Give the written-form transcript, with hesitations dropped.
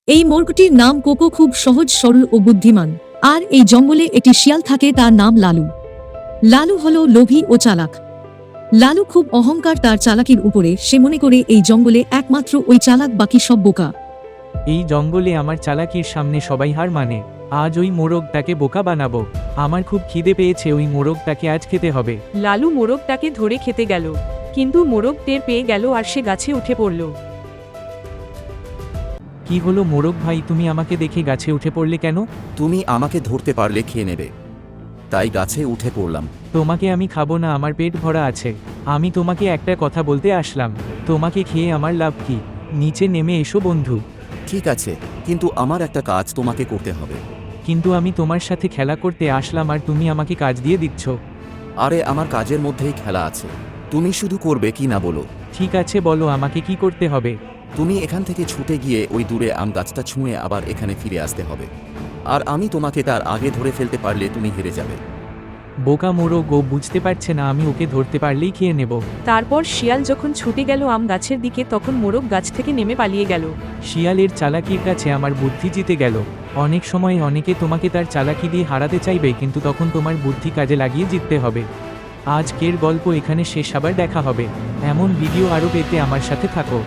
এই মোরগটির নাম কোকো, খুব সহজ সরল ও বুদ্ধিমান। আর এই জঙ্গলে একটি শিয়াল থাকে, তার নাম লালু। লালু হলো লোভী ও চালাক। লালু খুব অহংকার তার চালাকির উপরে, সে মনে করে এই জঙ্গলে একমাত্র ওই চালাক, বাকি সব বোকা। এই জঙ্গলে আমার চালাকির সামনে সবাই হার মানে। আজ ওই মোরগটাকে বোকা বানাবো। আমার খুব খিদে পেয়েছে, ওই মোরগটাকে আজ খেতে হবে। লালু মোরগটাকে ধরে খেতে গেল, কিন্তু মোরগ টের পেয়ে গেল আর সে গাছে উঠে পড়ল। কি হলো মোরগ ভাই, তুমি আমাকে দেখে গাছে উঠে পড়লে কেন? তুমি আমাকে ধরতে পারলে খেয়ে নেবে, তাই গাছে উঠে পড়লাম। তোমাকে আমি খাবো না, আমার পেট ভরা আছে। আমি তোমাকে একটা কথা বলতে আসলাম, তোমাকে খেয়ে আমার লাভ কি? নিচে নেমে এসো বন্ধু। ঠিক আছে, কিন্তু আমার একটা কাজ তোমাকে করতে হবে। কিন্তু আমি তোমার সাথে খেলা করতে আসলাম আর তুমি আমাকে কাজ দিয়ে দিচ্ছ। আরে আমার কাজের মধ্যেই খেলা আছে, তুমি শুধু করবে কি না বলো। ঠিক আছে, বলো আমাকে কি করতে হবে। তুমি এখান থেকে ছুটে গিয়ে ওই দূরে আম গাছটা ছুঁয়ে আবার এখানে ফিরে আসতে হবে, আর আমি তোমাকে তার আগে ধরে ফেলতে পারলে তুমি হেরে যাবে। বোকা মোরগ, ও বুঝতে পারছে না আমি ওকে ধরতে পারলেই খেয়ে নেব। তারপর শিয়াল যখন ছুটে গেল আম গাছের দিকে, তখন মোরগ গাছ থেকে নেমে পালিয়ে গেল। শিয়ালের চালাকির কাছে আমার বুদ্ধি জিতে গেল। অনেক সময় অনেকে তোমাকে তার চালাকি দিয়ে হারাতে চাইবে, কিন্তু তখন তোমার বুদ্ধি কাজে লাগিয়ে জিততে হবে। আজকের গল্প এখানে শেষ, আবার দেখা হবে। এমন ভিডিও আরও পেতে আমার সাথে থাকো।